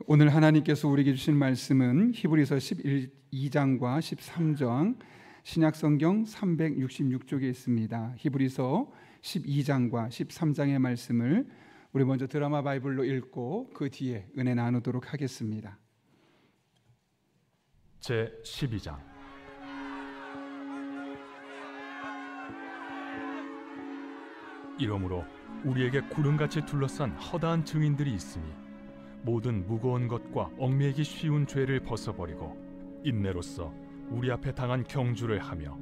오늘 하나님께서 우리에게 주신 말씀은 히브리서 12장과 13장, 신약성경 366쪽에 있습니다. 히브리서 12장과 13장의 말씀을 우리 먼저 드라마 바이블로 읽고 그 뒤에 은혜 나누도록 하겠습니다. 제 12장. 이러므로 우리에게 구름같이 둘러싼 허다한 증인들이 있으니 모든 무거운 것과 얽매이기 쉬운 죄를 벗어버리고 인내로써 우리 앞에 당한 경주를 하며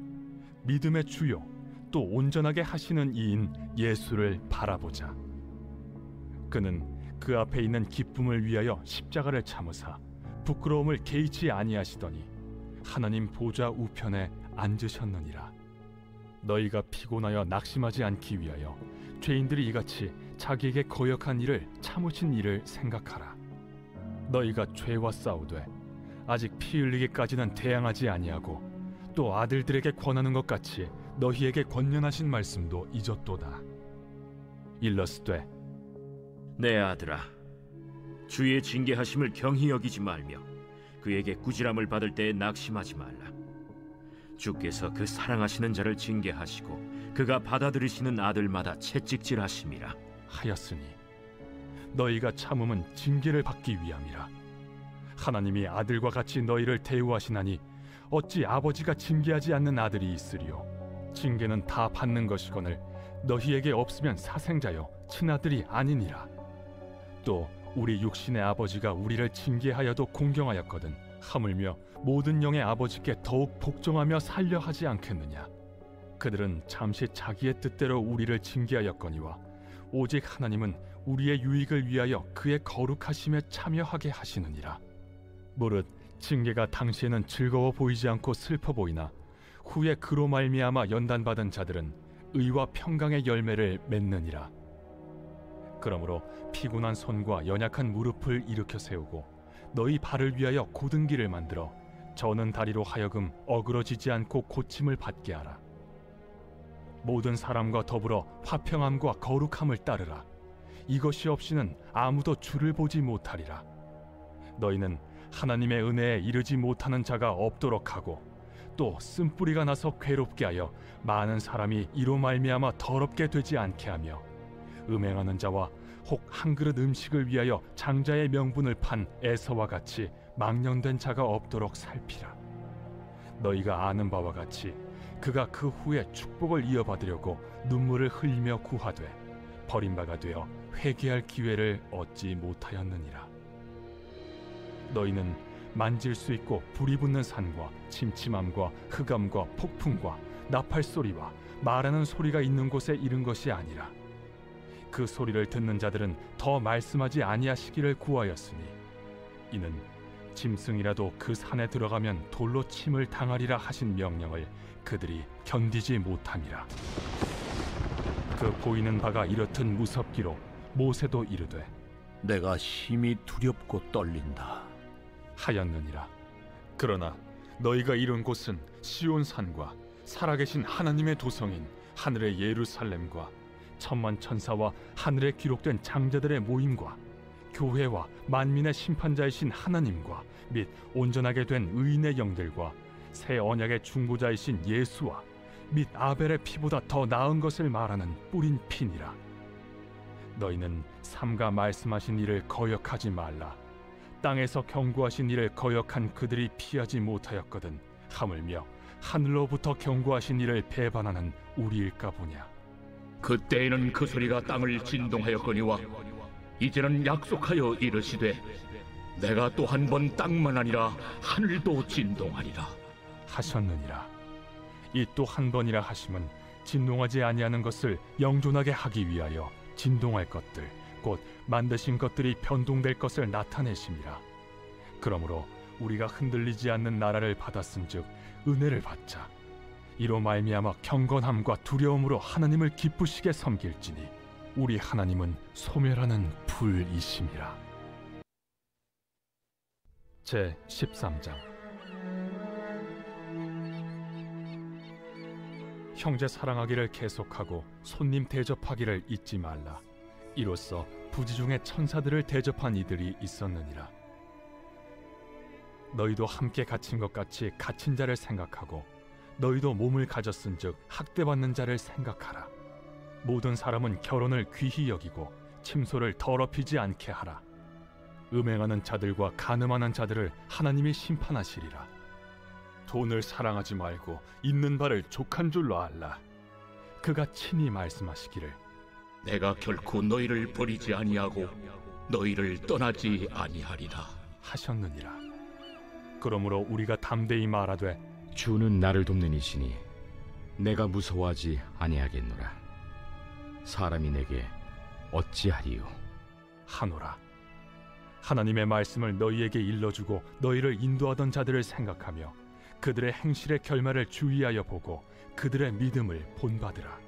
믿음의 주요 또 온전하게 하시는 이인 예수를 바라보자. 그는 그 앞에 있는 기쁨을 위하여 십자가를 참으사 부끄러움을 개의치 아니하시더니 하나님 보좌 우편에 앉으셨느니라. 너희가 피곤하여 낙심하지 않기 위하여 죄인들이 이같이 자기에게 거역한 일을 참으신 일을 생각하라. 너희가 죄와 싸우되 아직 피 흘리기까지는 대항하지 아니하고 또 아들들에게 권하는 것 같이 너희에게 권면하신 말씀도 잊었도다. 일러스되 내 아들아, 주의 징계하심을 경히 여기지 말며 그에게 꾸지람을 받을 때에 낙심하지 말라. 주께서 그 사랑하시는 자를 징계하시고 그가 받아들이시는 아들마다 채찍질하심이라 하였으니 너희가 참음은 징계를 받기 위함이라. 하나님이 아들과 같이 너희를 대우하시나니 어찌 아버지가 징계하지 않는 아들이 있으리요. 징계는 다 받는 것이거늘 너희에게 없으면 사생자요 친아들이 아니니라. 또 우리 육신의 아버지가 우리를 징계하여도 공경하였거든 하물며 모든 영의 아버지께 더욱 복종하며 살려 하지 않겠느냐. 그들은 잠시 자기의 뜻대로 우리를 징계하였거니와 오직 하나님은 우리의 유익을 위하여 그의 거룩하심에 참여하게 하시느니라. 무릇 징계가 당시에는 즐거워 보이지 않고 슬퍼 보이나 후에 그로 말미암아 연단받은 자들은 의와 평강의 열매를 맺느니라. 그러므로 피곤한 손과 연약한 무릎을 일으켜 세우고 너희 발을 위하여 곧은 길을 만들어 저는 다리로 하여금 어그러지지 않고 고침을 받게 하라. 모든 사람과 더불어 화평함과 거룩함을 따르라. 이것이 없이는 아무도 주를 보지 못하리라. 너희는 하나님의 은혜에 이르지 못하는 자가 없도록 하고 또 쓴뿌리가 나서 괴롭게 하여 많은 사람이 이로 말미암아 더럽게 되지 않게 하며 음행하는 자와 혹 한 그릇 음식을 위하여 장자의 명분을 판 에서와 같이 망령된 자가 없도록 살피라. 너희가 아는 바와 같이 그가 그 후에 축복을 이어받으려고 눈물을 흘리며 구하되 버림바가 되어 회개할 기회를 얻지 못하였느니라. 너희는 만질 수 있고 불이 붙는 산과 침침함과 흑암과 폭풍과 나팔 소리와 말하는 소리가 있는 곳에 이른 것이 아니라 그 소리를 듣는 자들은 더 말씀하지 아니하시기를 구하였으니 이는 짐승이라도 그 산에 들어가면 돌로 침을 당하리라 하신 명령을 그들이 견디지 못함이라. 그 보이는 바가 이렇듯 무섭기로 모세도 이르되 내가 심히 두렵고 떨린다 하였느니라. 그러나 너희가 이룬 곳은 시온산과 살아계신 하나님의 도성인 하늘의 예루살렘과 천만 천사와 하늘에 기록된 장자들의 모임과 교회와 만민의 심판자이신 하나님과 및 온전하게 된 의인의 영들과 새 언약의 중보자이신 예수와 및 아벨의 피보다 더 나은 것을 말하는 뿌린 피니라. 너희는 삼가 말씀하신 일을 거역하지 말라. 땅에서 경고하신 일을 거역한 그들이 피하지 못하였거든 하물며 하늘로부터 경고하신 일을 배반하는 우리일까 보냐. 그때에는 그 소리가 땅을 진동하였거니와 이제는 약속하여 이르시되 내가 또 한 번 땅만 아니라 하늘도 진동하리라 하셨느니라. 이 또 한 번이라 하심은 진동하지 아니하는 것을 영존하게 하기 위하여 진동할 것들 곧 만드신 것들이 변동될 것을 나타내심이라. 그러므로 우리가 흔들리지 않는 나라를 받았은즉 은혜를 받자. 이로 말미암아 경건함과 두려움으로 하나님을 기쁘시게 섬길지니 우리 하나님은 소멸하는 불이심이라. 제 13장. 형제 사랑하기를 계속하고 손님 대접하기를 잊지 말라. 이로써 부지 중에 천사들을 대접한 이들이 있었느니라. 너희도 함께 갇힌 것 같이 갇힌 자를 생각하고 너희도 몸을 가졌은즉 학대받는 자를 생각하라. 모든 사람은 결혼을 귀히 여기고 침소를 더럽히지 않게 하라. 음행하는 자들과 간음하는 자들을 하나님이 심판하시리라. 돈을 사랑하지 말고 있는 바를 족한 줄로 알라. 그가 친히 말씀하시기를 내가 결코 너희를 버리지 아니하고 너희를 떠나지 아니하리라 하셨느니라. 그러므로 우리가 담대히 말하되 주는 나를 돕는 이시니 내가 무서워하지 아니하겠노라. 사람이 내게 어찌하리요 하노라. 하나님의 말씀을 너희에게 일러주고 너희를 인도하던 자들을 생각하며 그들의 행실의 결말을 주의하여 보고 그들의 믿음을 본받으라.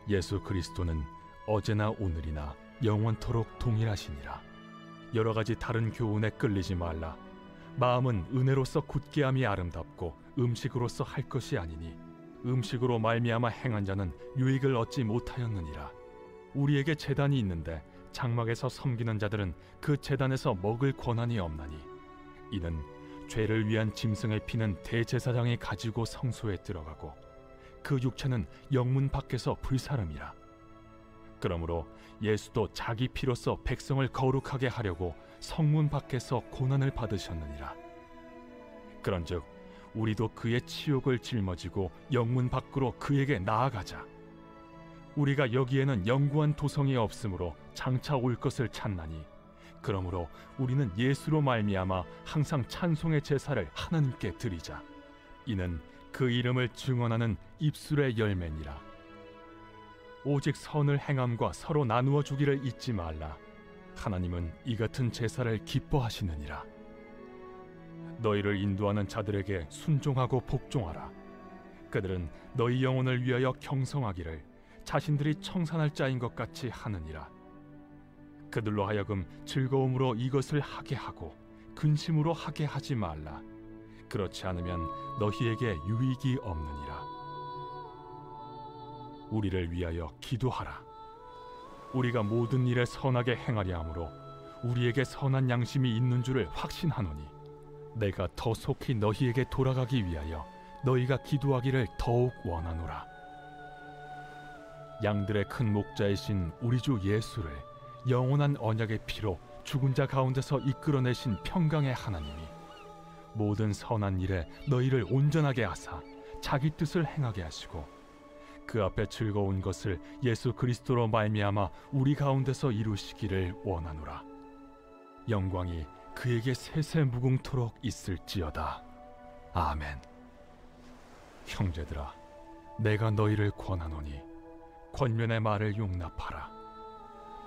예수 그리스도는 어제나 오늘이나 영원토록 동일하시니라. 여러 가지 다른 교훈에 끌리지 말라. 마음은 은혜로서 굳게함이 아름답고 음식으로서 할 것이 아니니 음식으로 말미암아 행한 자는 유익을 얻지 못하였느니라. 우리에게 제단이 있는데 장막에서 섬기는 자들은 그 제단에서 먹을 권한이 없나니 이는 죄를 위한 짐승의 피는 대제사장이 가지고 성소에 들어가고 그 육체는 영문 밖에서 불사름이라. 그러므로 예수도 자기 피로써 백성을 거룩하게 하려고 성문 밖에서 고난을 받으셨느니라. 그런즉 우리도 그의 치욕을 짊어지고 영문 밖으로 그에게 나아가자. 우리가 여기에는 영구한 도성이 없으므로 장차 올 것을 찾나니 그러므로 우리는 예수로 말미암아 항상 찬송의 제사를 하나님께 드리자. 이는 그 이름을 증언하는 입술의 열매니라. 오직 선을 행함과 서로 나누어 주기를 잊지 말라. 하나님은 이 같은 제사를 기뻐하시느니라. 너희를 인도하는 자들에게 순종하고 복종하라. 그들은 너희 영혼을 위하여 경성하기를 자신들이 청산할 자인 것 같이 하느니라. 그들로 하여금 즐거움으로 이것을 하게 하고 근심으로 하게 하지 말라. 그렇지 않으면 너희에게 유익이 없느니라. 우리를 위하여 기도하라. 우리가 모든 일에 선하게 행하려 하므로 우리에게 선한 양심이 있는 줄을 확신하노니 내가 더 속히 너희에게 돌아가기 위하여 너희가 기도하기를 더욱 원하노라. 양들의 큰 목자이신 우리 주 예수를 영원한 언약의 피로 죽은 자 가운데서 이끌어내신 평강의 하나님이 모든 선한 일에 너희를 온전하게 하사 자기 뜻을 행하게 하시고 그 앞에 즐거운 것을 예수 그리스도로 말미암아 우리 가운데서 이루시기를 원하노라. 영광이 그에게 세세 무궁토록 있을지어다. 아멘. 형제들아, 내가 너희를 권하노니 권면의 말을 용납하라.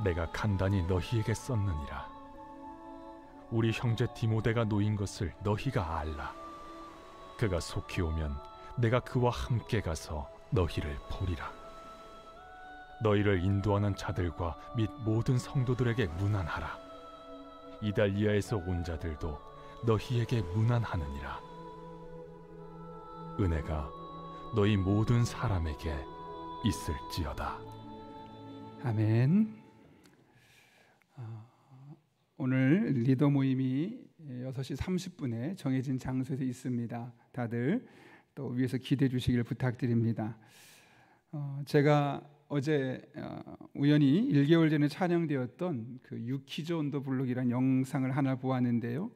내가 간단히 너희에게 썼느니라. 우리 형제 디모데가 놓인 것을 너희가 알라. 그가 속히 오면 내가 그와 함께 가서 너희를 보리라. 너희를 인도하는 자들과 및 모든 성도들에게 문안하라. 이달리아에서 온 자들도 너희에게 문안하느니라. 은혜가 너희 모든 사람에게 있을지어다. 아멘. 오늘 리더 모임이 6시 30분에 정해진 장소에서 있습니다. 다들 또 위에서 기대해 주시길 부탁드립니다. 제가 어제 우연히 1개월 전에 촬영되었던 그 유키즈 온 더 블록이라는 영상을 하나 보았는데요.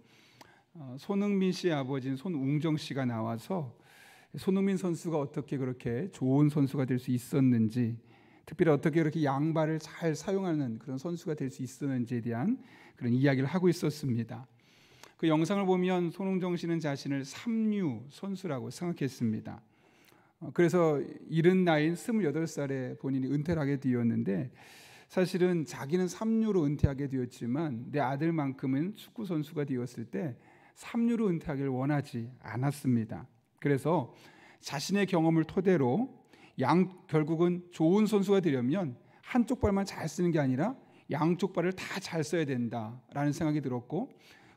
손흥민 씨의 아버지인 손웅정 씨가 나와서 손흥민 선수가 어떻게 그렇게 좋은 선수가 될 수 있었는지, 특별히 어떻게 그렇게 양발을 잘 사용하는 그런 선수가 될 수 있었는지에 대한 그런 이야기를 하고 있었습니다. 그 영상을 보면 손흥정 씨는 자신을 삼류 선수라고 생각했습니다. 그래서 이른 나이인 28살에 본인이 은퇴를 하게 되었는데, 사실은 자기는 삼류로 은퇴하게 되었지만 내 아들만큼은 축구 선수가 되었을 때 삼류로 은퇴하기를 원하지 않았습니다. 그래서 자신의 경험을 토대로 결국은 좋은 선수가 되려면 한쪽 발만 잘 쓰는 게 아니라 양쪽 발을 다 잘 써야 된다라는 생각이 들었고,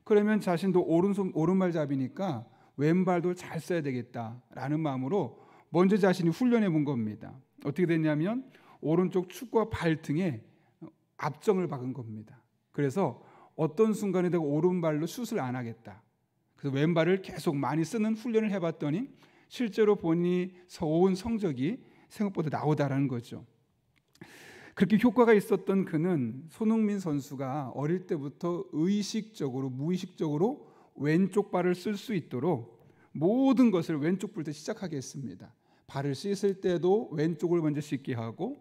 그러면 자신도 오른발잡이니까 왼발도 잘 써야 되겠다라는 마음으로 먼저 자신이 훈련해 본 겁니다. 어떻게 됐냐면 오른쪽 축구와 발등에 압정을 박은 겁니다. 그래서 어떤 순간에도 오른발로 슛을 안 하겠다. 그래서 왼발을 계속 많이 쓰는 훈련을 해봤더니 실제로 본인이 서온 성적이 생각보다 나오다라는 거죠. 그렇게 효과가 있었던 그는 손흥민 선수가 어릴 때부터 의식적으로 무의식적으로 왼쪽 발을 쓸 수 있도록 모든 것을 왼쪽부터 시작하게 했습니다. 발을 씻을 때도 왼쪽을 먼저 씻게 하고,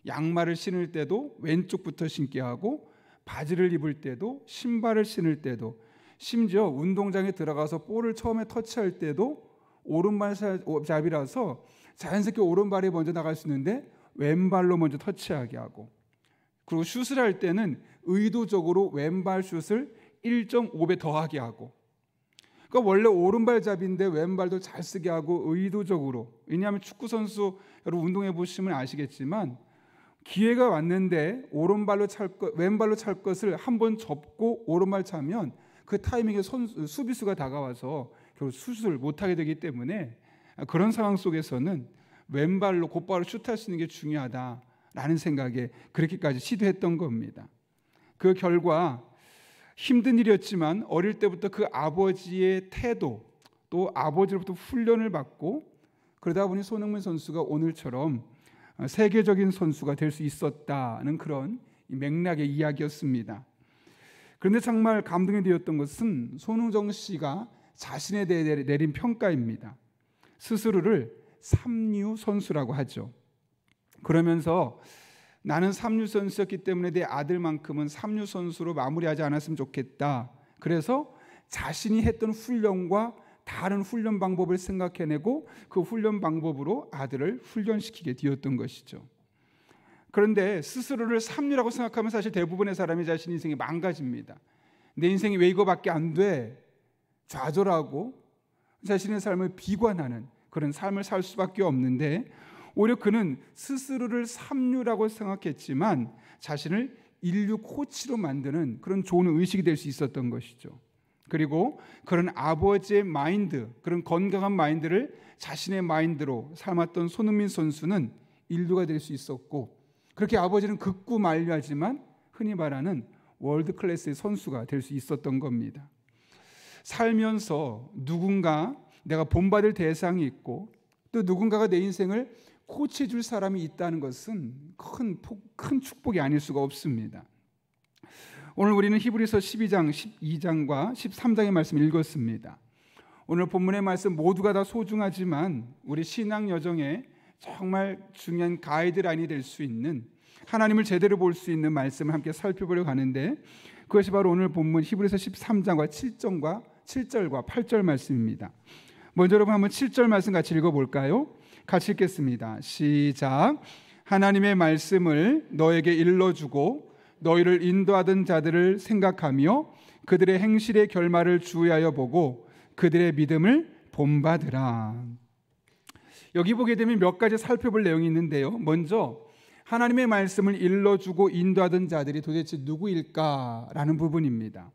양말을 신을 때도 왼쪽부터 신게 하고, 바지를 입을 때도, 신발을 신을 때도, 심지어 운동장에 들어가서 볼을 처음에 터치할 때도 오른발잡이라서 자연스럽게 오른발이 먼저 나갈 수 있는데 왼발로 먼저 터치하게 하고, 그리고 슛을 할 때는 의도적으로 왼발 슛을 1.5배 더하게 하고, 그러니까 원래 오른발잡이인데 왼발도 잘 쓰게 하고 의도적으로. 왜냐하면 축구 선수 여러분 운동해 보시면 아시겠지만 기회가 왔는데 왼발로 찰 것을 한번 접고 오른발 차면 그 타이밍에 수비수가 다가와서 결국 슛을 못하게 되기 때문에 그런 상황 속에서는 왼발로 곧바로 슛할 수 있는 게 중요하다라는 생각에 그렇게까지 시도했던 겁니다. 그 결과 힘든 일이었지만 어릴 때부터 그 아버지의 태도, 또 아버지로부터 훈련을 받고 그러다 보니 손흥민 선수가 오늘처럼 세계적인 선수가 될 수 있었다는 그런 맥락의 이야기였습니다. 그런데 정말 감동이 되었던 것은 손흥정 씨가 자신에 대해 내린 평가입니다. 스스로를 삼류 선수라고 하죠. 그러면서 나는 삼류 선수였기 때문에 내 아들만큼은 삼류 선수로 마무리하지 않았으면 좋겠다. 그래서 자신이 했던 훈련과 다른 훈련 방법을 생각해내고 그 훈련 방법으로 아들을 훈련시키게 되었던 것이죠. 그런데 스스로를 삼류라고 생각하면 사실 대부분의 사람이 자신 인생이 망가집니다. 내 인생이 왜 이거밖에 안 돼? 좌절하고 자신의 삶을 비관하는 그런 삶을 살 수밖에 없는데, 오히려 그는 스스로를 삼류라고 생각했지만 자신을 인류 코치로 만드는 그런 좋은 의식이 될 수 있었던 것이죠. 그리고 그런 아버지의 마인드, 그런 건강한 마인드를 자신의 마인드로 삼았던 손흥민 선수는 인류가 될 수 있었고, 그렇게 아버지는 극구 만류하지만 흔히 말하는 월드 클래스의 선수가 될 수 있었던 겁니다. 살면서 누군가 내가 본받을 대상이 있고 또 누군가가 내 인생을 코치해 줄 사람이 있다는 것은 큰 축복이 아닐 수가 없습니다. 오늘 우리는 히브리서 12장, 12장과 13장의 말씀을 읽었습니다. 오늘 본문의 말씀 모두가 다 소중하지만 우리 신앙 여정에 정말 중요한 가이드라인이 될 수 있는, 하나님을 제대로 볼 수 있는 말씀을 함께 살펴보려고 하는데, 그것이 바로 오늘 본문 히브리서 13장과 7절과 8절 말씀입니다. 먼저 여러분 한번 7절 말씀 같이 읽어볼까요? 같이 읽겠습니다. 시작. 하나님의 말씀을 너에게 일러주고 너희를 인도하던 자들을 생각하며 그들의 행실의 결말을 주의하여 보고 그들의 믿음을 본받으라. 여기 보게 되면 몇 가지 살펴볼 내용이 있는데요. 먼저 하나님의 말씀을 일러주고 인도하던 자들이 도대체 누구일까라는 부분입니다.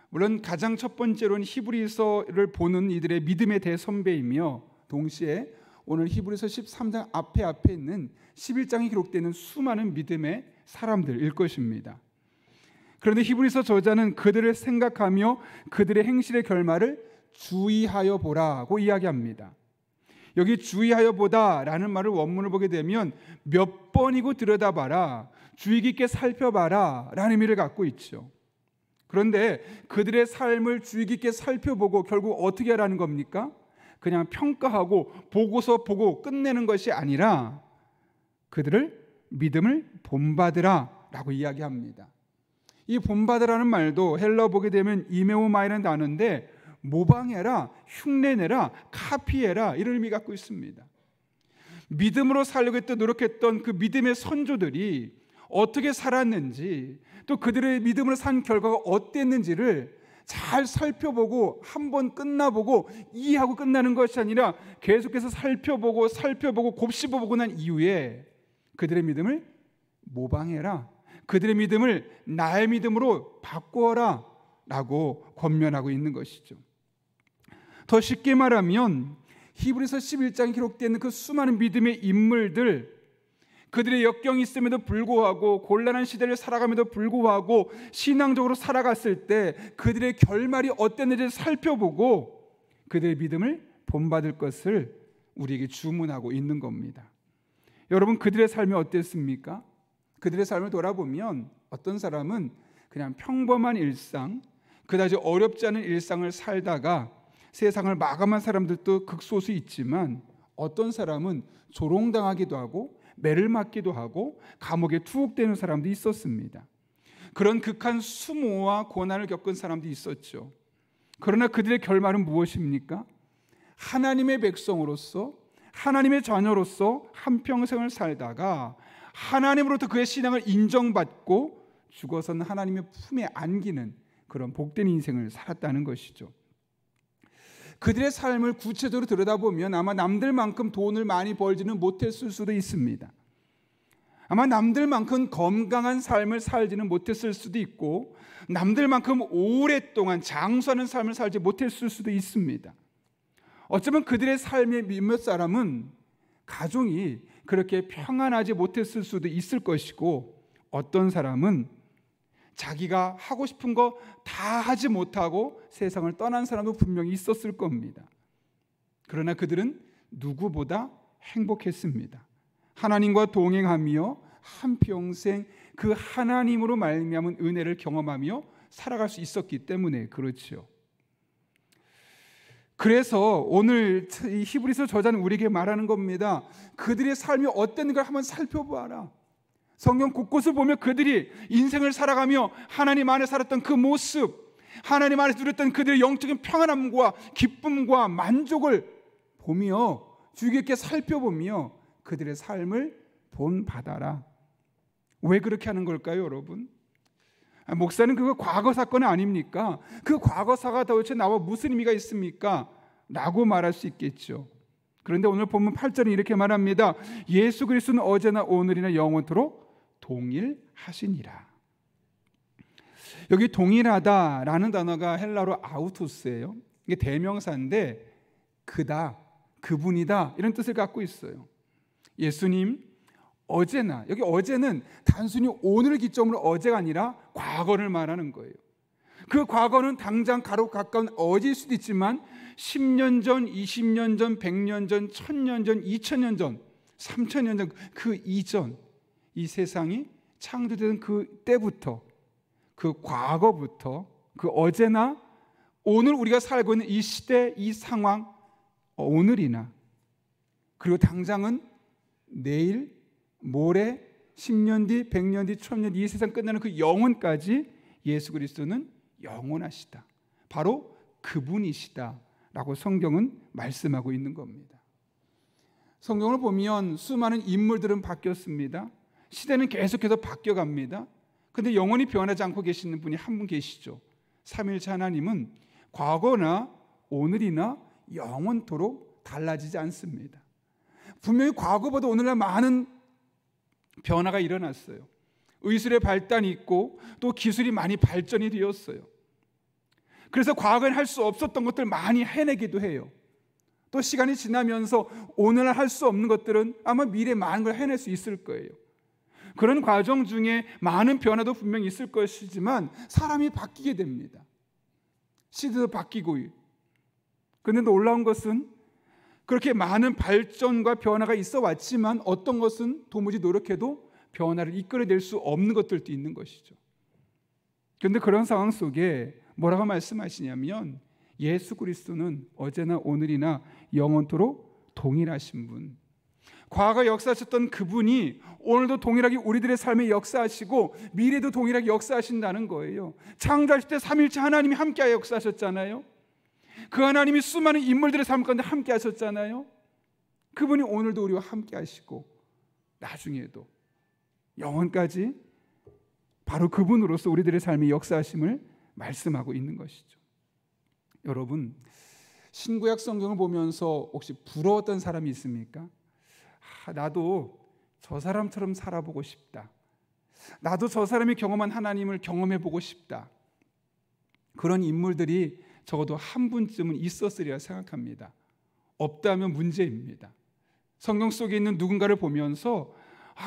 물론 가장 첫 번째로는 히브리서를 보는 이들의 믿음의 대선배이며 동시에 오늘 히브리서 13장 앞에 있는 11장에 기록되는 수많은 믿음의 사람들일 것입니다. 그런데 히브리서 저자는 그들을 생각하며 그들의 행실의 결말을 주의하여 보라고 이야기합니다. 여기 주의하여 보다라는 말을 원문을 보게 되면 몇 번이고 들여다봐라, 주의 깊게 살펴봐라 라는 의미를 갖고 있죠. 그런데 그들의 삶을 주의 깊게 살펴보고 결국 어떻게 하라는 겁니까? 그냥 평가하고 보고서 보고 끝내는 것이 아니라 그들을 믿음을 본받으라 라고 이야기합니다. 이 본받으라는 말도 헬라어 보게 되면 이메오마이라는 단어인데 모방해라, 흉내내라, 카피해라 이런 의미 갖고 있습니다. 믿음으로 살려고 했던 노력했던 그 믿음의 선조들이 어떻게 살았는지, 또 그들의 믿음으로 산 결과가 어땠는지를 잘 살펴보고 한번 끝나보고 이해하고 끝나는 것이 아니라 계속해서 살펴보고 곱씹어보고 난 이후에 그들의 믿음을 모방해라, 그들의 믿음을 나의 믿음으로 바꾸어라 라고 권면하고 있는 것이죠. 더 쉽게 말하면 히브리서 11장에 기록되는 그 수많은 믿음의 인물들, 그들의 역경이 있음에도 불구하고 곤란한 시대를 살아감에도 불구하고 신앙적으로 살아갔을 때 그들의 결말이 어땠는지 살펴보고 그들의 믿음을 본받을 것을 우리에게 주문하고 있는 겁니다. 여러분, 그들의 삶이 어땠습니까? 그들의 삶을 돌아보면 어떤 사람은 그냥 평범한 일상, 그다지 어렵지 않은 일상을 살다가 세상을 마감한 사람들도 극소수 있지만 어떤 사람은 조롱당하기도 하고 매를 맞기도 하고 감옥에 투옥되는 사람도 있었습니다. 그런 극한 수모와 고난을 겪은 사람도 있었죠. 그러나 그들의 결말은 무엇입니까? 하나님의 백성으로서, 하나님의 자녀로서 한평생을 살다가 하나님으로부터 그의 신앙을 인정받고 죽어서는 하나님의 품에 안기는 그런 복된 인생을 살았다는 것이죠. 그들의 삶을 구체적으로 들여다보면 아마 남들만큼 돈을 많이 벌지는 못했을 수도 있습니다. 아마 남들만큼 건강한 삶을 살지는 못했을 수도 있고 남들만큼 오랫동안 장수하는 삶을 살지 못했을 수도 있습니다. 어쩌면 그들의 삶의 몇몇 사람은 가정이 그렇게 평안하지 못했을 수도 있을 것이고 어떤 사람은 자기가 하고 싶은 거 다 하지 못하고 세상을 떠난 사람도 분명히 있었을 겁니다. 그러나 그들은 누구보다 행복했습니다. 하나님과 동행하며 한평생 그 하나님으로 말미암은 은혜를 경험하며 살아갈 수 있었기 때문에 그렇죠. 그래서 오늘 이 히브리서 저자는 우리에게 말하는 겁니다. 그들의 삶이 어땠는가 한번 살펴보아라. 성경 곳곳을 보면 그들이 인생을 살아가며 하나님 안에 살았던 그 모습, 하나님 안에서 누렸던 그들의 영적인 평안함과 기쁨과 만족을 보며 주의 깊게 살펴보며 그들의 삶을 본받아라. 왜 그렇게 하는 걸까요, 여러분? 목사는 그거 과거 사건 아닙니까? 그 과거사가 도대체 나와 무슨 의미가 있습니까? 라고 말할 수 있겠죠. 그런데 오늘 본문 8절은 이렇게 말합니다. 예수 그리스도는 어제나 오늘이나 영원토록 동일하시니라. 여기 동일하다라는 단어가 헬라어로 아우토스예요. 이게 대명사인데 그다, 그분이다 이런 뜻을 갖고 있어요. 예수님 어제나, 여기 어제는 단순히 오늘을 기점으로 어제가 아니라 과거를 말하는 거예요. 그 과거는 당장 가까운 어제일 수도 있지만 10년 전, 20년 전, 100년 전, 1000년 전, 2000년 전, 3000년 전 그 이전 이 세상이 창조된 그 때부터 그 과거부터 그 어제나 오늘 우리가 살고 있는 이 시대, 이 상황 오늘이나 그리고 당장은 내일, 모레, 10년 뒤, 100년 뒤, 1000년 뒤 이 세상 끝나는 그 영원까지 예수 그리스도는 영원하시다. 바로 그분이시다 라고 성경은 말씀하고 있는 겁니다. 성경을 보면 수많은 인물들은 바뀌었습니다. 시대는 계속해서 바뀌어갑니다. 그런데 영원히 변하지 않고 계시는 분이 한 분 계시죠. 삼위일체 하나님은 과거나 오늘이나 영원토록 달라지지 않습니다. 분명히 과거보다 오늘날 많은 변화가 일어났어요. 의술의 발달이 있고 또 기술이 많이 발전이 되었어요. 그래서 과거엔 할 수 없었던 것들 많이 해내기도 해요. 또 시간이 지나면서 오늘날 할 수 없는 것들은 아마 미래에 많은 걸 해낼 수 있을 거예요. 그런 과정 중에 많은 변화도 분명히 있을 것이지만 사람이 바뀌게 됩니다. 시대도 바뀌고. 그런데 놀라운 것은 그렇게 많은 발전과 변화가 있어 왔지만 어떤 것은 도무지 노력해도 변화를 이끌어낼 수 없는 것들도 있는 것이죠. 그런데 그런 상황 속에 뭐라고 말씀하시냐면 예수 그리스도는 어제나 오늘이나 영원토록 동일하신 분, 과거 역사하셨던 그분이 오늘도 동일하게 우리들의 삶에 역사하시고 미래도 동일하게 역사하신다는 거예요. 창조하실 때 삼위일체 하나님이 함께하여 역사하셨잖아요. 그 하나님이 수많은 인물들의 삶 가운데 함께 하셨잖아요. 그분이 오늘도 우리와 함께 하시고 나중에도 영원까지 바로 그분으로서 우리들의 삶의 역사하심을 말씀하고 있는 것이죠. 여러분, 신구약 성경을 보면서 혹시 부러웠던 사람이 있습니까? 나도 저 사람처럼 살아보고 싶다. 나도 저 사람이 경험한 하나님을 경험해보고 싶다. 그런 인물들이 적어도 한 분쯤은 있었으리라 생각합니다. 없다면 문제입니다. 성경 속에 있는 누군가를 보면서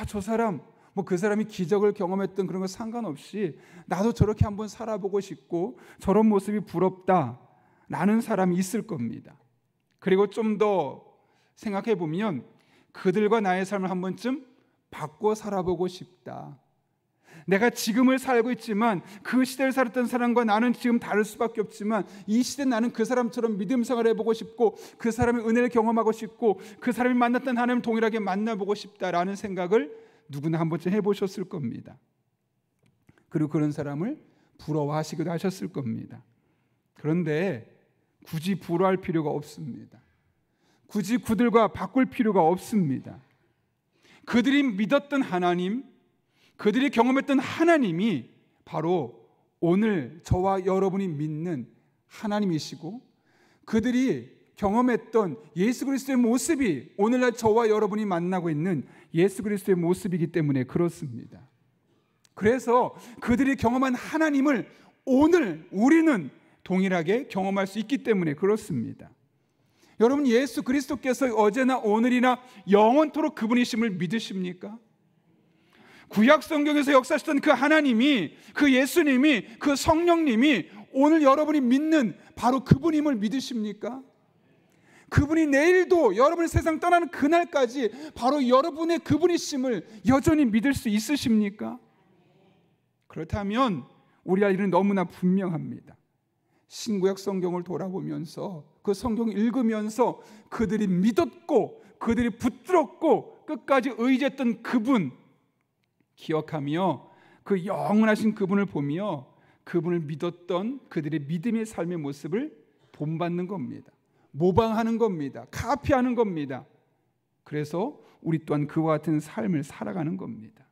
저 사람 그 사람이 기적을 경험했던 그런 거 상관없이 나도 저렇게 한번 살아보고 싶고 저런 모습이 부럽다라는 사람이 있을 겁니다. 그리고 좀 더 생각해 보면 그들과 나의 삶을 한 번쯤 바꿔 살아보고 싶다. 내가 지금을 살고 있지만 그 시대를 살았던 사람과 나는 지금 다를 수밖에 없지만 이 시대 나는 그 사람처럼 믿음 생활을 해보고 싶고 그 사람의 은혜를 경험하고 싶고 그 사람이 만났던 하나님을 동일하게 만나보고 싶다라는 생각을 누구나 한 번쯤 해보셨을 겁니다. 그리고 그런 사람을 부러워하시기도 하셨을 겁니다. 그런데 굳이 부러워할 필요가 없습니다. 굳이 그들과 바꿀 필요가 없습니다. 그들이 믿었던 하나님, 그들이 경험했던 하나님이 바로 오늘 저와 여러분이 믿는 하나님이시고 그들이 경험했던 예수 그리스도의 모습이 오늘날 저와 여러분이 만나고 있는 예수 그리스도의 모습이기 때문에 그렇습니다. 그래서 그들이 경험한 하나님을 오늘 우리는 동일하게 경험할 수 있기 때문에 그렇습니다. 여러분, 예수 그리스도께서 어제나 오늘이나 영원토록 그분이심을 믿으십니까? 구약 성경에서 역사하셨던 그 하나님이, 그 예수님이, 그 성령님이 오늘 여러분이 믿는 바로 그분임을 믿으십니까? 그분이 내일도 여러분이 세상 떠나는 그날까지 바로 여러분의 그분이심을 여전히 믿을 수 있으십니까? 그렇다면 우리 할 일은 너무나 분명합니다. 신구약 성경을 돌아보면서 그 성경을 읽으면서 그들이 믿었고 그들이 붙들었고 끝까지 의지했던 그분 기억하며 그 영원하신 그분을 보며 그분을 믿었던 그들의 믿음의 삶의 모습을 본받는 겁니다. 모방하는 겁니다. 카피하는 겁니다. 그래서 우리 또한 그와 같은 삶을 살아가는 겁니다.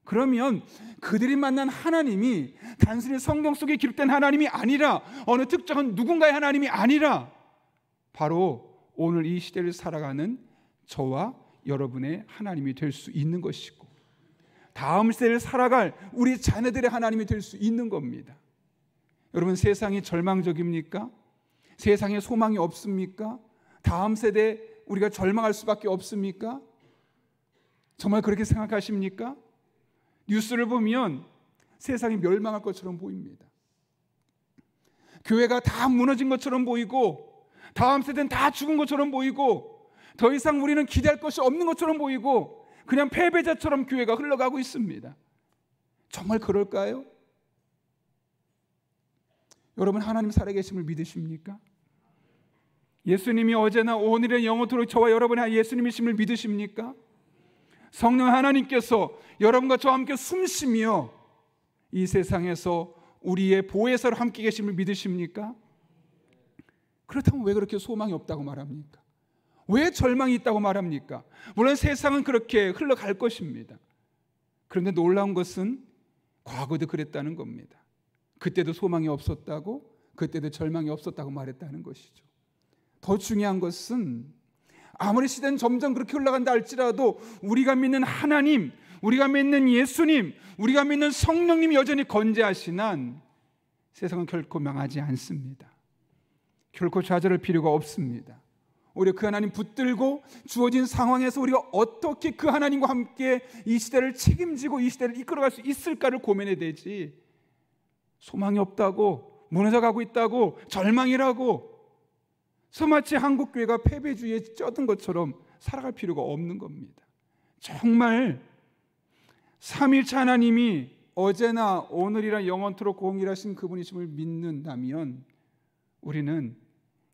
그러면 그들이 만난 하나님이 단순히 성경 속에 기록된 하나님이 아니라 어느 특정한 누군가의 하나님이 아니라 바로 오늘 이 시대를 살아가는 저와 여러분의 하나님이 될 수 있는 것이고 다음 세대를 살아갈 우리 자녀들의 하나님이 될 수 있는 겁니다. 여러분, 세상이 절망적입니까? 세상에 소망이 없습니까? 다음 세대 우리가 절망할 수밖에 없습니까? 정말 그렇게 생각하십니까? 뉴스를 보면 세상이 멸망할 것처럼 보입니다. 교회가 다 무너진 것처럼 보이고 다음 세대는 다 죽은 것처럼 보이고 더 이상 우리는 기대할 것이 없는 것처럼 보이고 그냥 패배자처럼 교회가 흘러가고 있습니다. 정말 그럴까요? 여러분, 하나님 살아계심을 믿으십니까? 예수님이 어제나 오늘이나 영원토록 저와 여러분의 예수님이심을 믿으십니까? 성령 하나님께서 여러분과 저와 함께 숨쉬며 이 세상에서 우리의 보혜사로 함께 계심을 믿으십니까? 그렇다면 왜 그렇게 소망이 없다고 말합니까? 왜 절망이 있다고 말합니까? 물론 세상은 그렇게 흘러갈 것입니다. 그런데 놀라운 것은 과거도 그랬다는 겁니다. 그때도 소망이 없었다고, 그때도 절망이 없었다고 말했다는 것이죠. 더 중요한 것은 아무리 시대는 점점 그렇게 흘러간다 할지라도 우리가 믿는 하나님, 우리가 믿는 예수님, 우리가 믿는 성령님이 여전히 건재하신 한 세상은 결코 망하지 않습니다. 결코 좌절할 필요가 없습니다. 오히려 그 하나님 붙들고 주어진 상황에서 우리가 어떻게 그 하나님과 함께 이 시대를 책임지고 이 시대를 이끌어갈 수 있을까를 고민해야 되지, 소망이 없다고, 무너져가고 있다고, 절망이라고 마치 한국교회가 패배주의에 쩌든 것처럼 살아갈 필요가 없는 겁니다. 정말 삼위일체 하나님이 어제나 오늘이라 영원토록 공일하신 그분이심을 믿는다면 우리는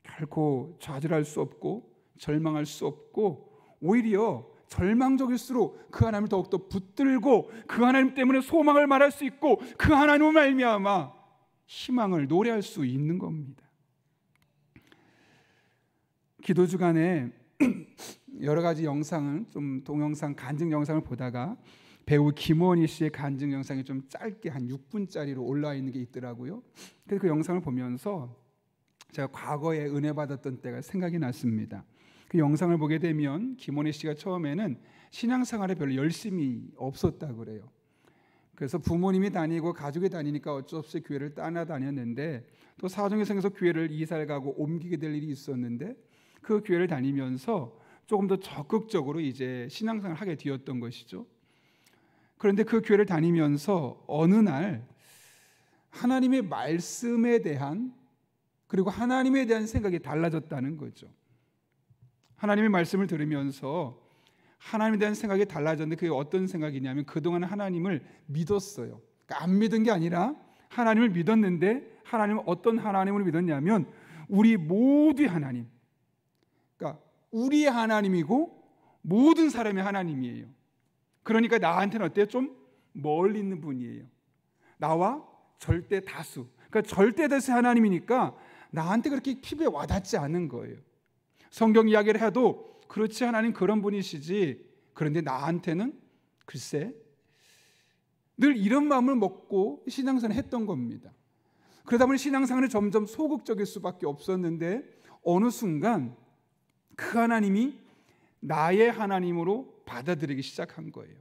결코 좌절할 수 없고 절망할 수 없고 오히려 절망적일수록 그 하나님을 더욱더 붙들고 그 하나님 때문에 소망을 말할 수 있고 그 하나님을 말미암아 희망을 노래할 수 있는 겁니다. 기도 주간에 여러 가지 영상을 좀 동영상 간증 영상을 보다가 배우 김원희 씨의 간증 영상이 좀 짧게 한 6분짜리로 올라와 있는 게 있더라고요. 그래서 그 영상을 보면서 제가 과거에 은혜 받았던 때가 생각이 났습니다. 그 영상을 보게 되면 김원희 씨가 처음에는 신앙생활에 별로 열심이 없었다고 그래요. 그래서 부모님이 다니고 가족이 다니니까 어쩔 수 없이 교회를 따라다녔는데 또 사정이 생겨서 교회를 이사를 가고 옮기게 될 일이 있었는데 그 교회를 다니면서 조금 더 적극적으로 이제 신앙생활을 하게 되었던 것이죠. 그런데 그 교회를 다니면서 어느 날 하나님의 말씀에 대한, 그리고 하나님에 대한 생각이 달라졌다는 거죠. 하나님의 말씀을 들으면서 하나님에 대한 생각이 달라졌는데 그게 어떤 생각이냐면 그동안 하나님을 믿었어요. 그러니까 안 믿은 게 아니라 하나님을 믿었는데 하나님은 어떤 하나님을 믿었냐면 우리 모두의 하나님, 그러니까 우리의 하나님이고 모든 사람의 하나님이에요. 그러니까 나한테는 어때요? 좀 멀리 있는 분이에요. 나와 절대 다수, 그러니까 절대 다수의 하나님이니까 나한테 그렇게 피부에 와닿지 않는 거예요. 성경 이야기를 해도 그렇지, 하나님 그런 분이시지, 그런데 나한테는 글쎄, 늘 이런 마음을 먹고 신앙생활을 했던 겁니다. 그러다 보니 신앙생활은 점점 소극적일 수밖에 없었는데 어느 순간 그 하나님이 나의 하나님으로 받아들이기 시작한 거예요.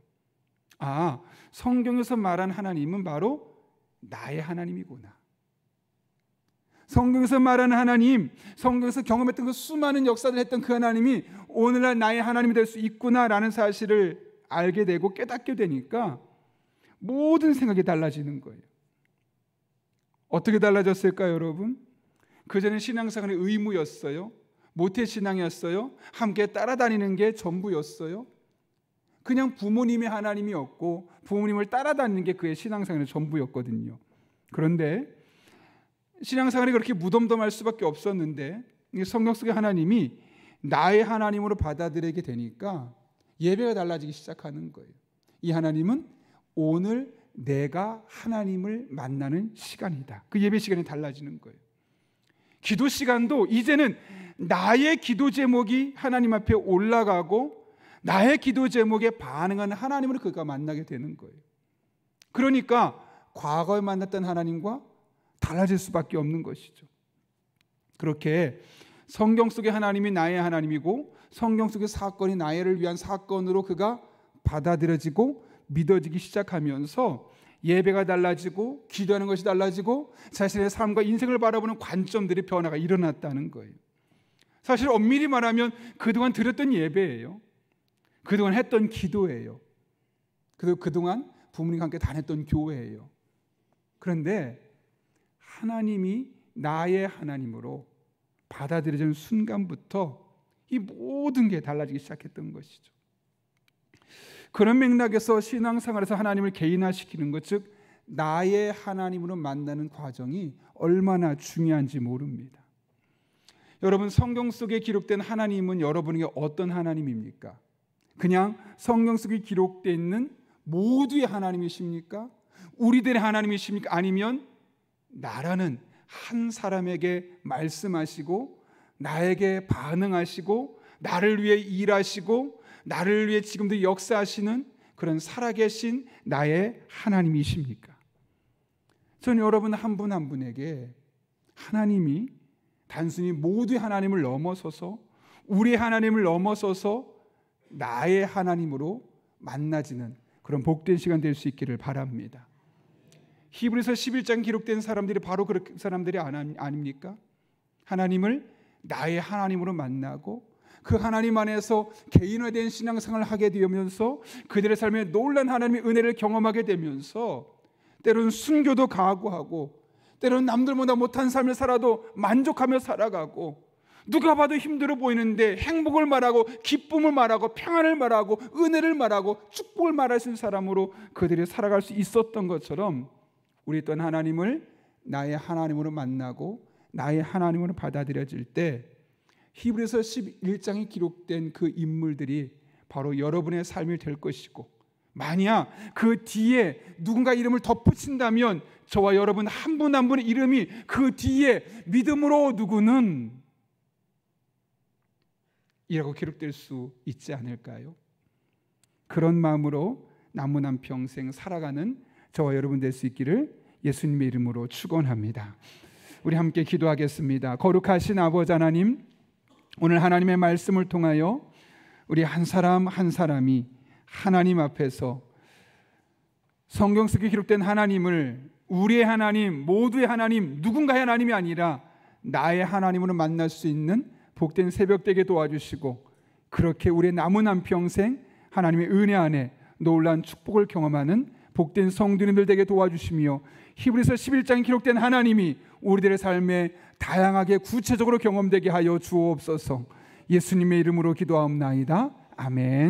아, 성경에서 말한 하나님은 바로 나의 하나님이구나. 성경에서 말하는 하나님, 성경에서 경험했던 그 수많은 역사를 했던 그 하나님이 오늘날 나의 하나님이 될 수 있구나라는 사실을 알게 되고 깨닫게 되니까 모든 생각이 달라지는 거예요. 어떻게 달라졌을까요, 여러분? 그전에 신앙생활이 의무였어요. 모태신앙이었어요. 함께 따라다니는 게 전부였어요. 그냥 부모님의 하나님이었고 부모님을 따라다니는 게 그의 신앙생활의 전부였거든요. 그런데 신앙생활이 그렇게 무덤덤할 수밖에 없었는데 성경 속의 하나님이 나의 하나님으로 받아들이게 되니까 예배가 달라지기 시작하는 거예요. 이 하나님은 오늘 내가 하나님을 만나는 시간이다. 그 예배 시간이 달라지는 거예요. 기도 시간도 이제는 나의 기도 제목이 하나님 앞에 올라가고 나의 기도 제목에 반응하는 하나님으로 그가 만나게 되는 거예요. 그러니까 과거에 만났던 하나님과 달라질 수밖에 없는 것이죠. 그렇게 성경 속의 하나님이 나의 하나님이고 성경 속의 사건이 나를 위한 사건으로 그가 받아들여지고 믿어지기 시작하면서 예배가 달라지고 기도하는 것이 달라지고 자신의 삶과 인생을 바라보는 관점들이 변화가 일어났다는 거예요. 사실 엄밀히 말하면 그동안 드렸던 예배예요. 그동안 했던 기도예요. 그동안 부모님과 함께 다녔던 교회예요. 그런데 하나님이 나의 하나님으로 받아들여지는 순간부터 이 모든 게 달라지기 시작했던 것이죠. 그런 맥락에서 신앙생활에서 하나님을 개인화시키는 것, 즉 나의 하나님으로 만나는 과정이 얼마나 중요한지 모릅니다. 여러분, 성경 속에 기록된 하나님은 여러분에게 어떤 하나님입니까? 그냥 성경 속에 기록되어 있는 모두의 하나님이십니까? 우리들의 하나님이십니까? 아니면 나라는 한 사람에게 말씀하시고 나에게 반응하시고 나를 위해 일하시고 나를 위해 지금도 역사하시는 그런 살아계신 나의 하나님이십니까? 저는 여러분 한 분 한 분에게 하나님이 단순히 모두의 하나님을 넘어서서 우리의 하나님을 넘어서서 나의 하나님으로 만나지는 그런 복된 시간 될 수 있기를 바랍니다. 히브리서 11장 기록된 사람들이 바로 그런 사람들이 아닙니까? 하나님을 나의 하나님으로 만나고 그 하나님 안에서 개인화된 신앙생활을 하게 되면서 그들의 삶에 놀라운 하나님의 은혜를 경험하게 되면서 때로는 순교도 각오하고 때로는 남들보다 못한 삶을 살아도 만족하며 살아가고 누가 봐도 힘들어 보이는데 행복을 말하고 기쁨을 말하고 평안을 말하고 은혜를 말하고 축복을 말할 수 있는 사람으로 그들이 살아갈 수 있었던 것처럼 우리 또한 하나님을 나의 하나님으로 만나고 나의 하나님으로 받아들여질 때 히브리서 11장에 기록된 그 인물들이 바로 여러분의 삶이 될 것이고 만약 그 뒤에 누군가 이름을 덧붙인다면 저와 여러분 한 분 한 분의 이름이 그 뒤에 믿음으로 누구는 이라고 기록될 수 있지 않을까요? 그런 마음으로 남은 한 평생 살아가는 저와 여러분 될 수 있기를 예수님의 이름으로 축원합니다. 우리 함께 기도하겠습니다. 거룩하신 아버지 하나님, 오늘 하나님의 말씀을 통하여 우리 한 사람 한 사람이 하나님 앞에서 성경 속에 기록된 하나님을 우리의 하나님, 모두의 하나님, 누군가의 하나님이 아니라 나의 하나님으로 만날 수 있는 복된 새벽 되게 도와주시고 그렇게 우리의 남은 한 평생 하나님의 은혜 안에 놀라운 축복을 경험하는 복된 성도님들 되게 도와주시며 히브리서 11장에 기록된 하나님이 우리들의 삶에 다양하게 구체적으로 경험되게 하여 주옵소서. 예수님의 이름으로 기도하옵나이다. 아멘.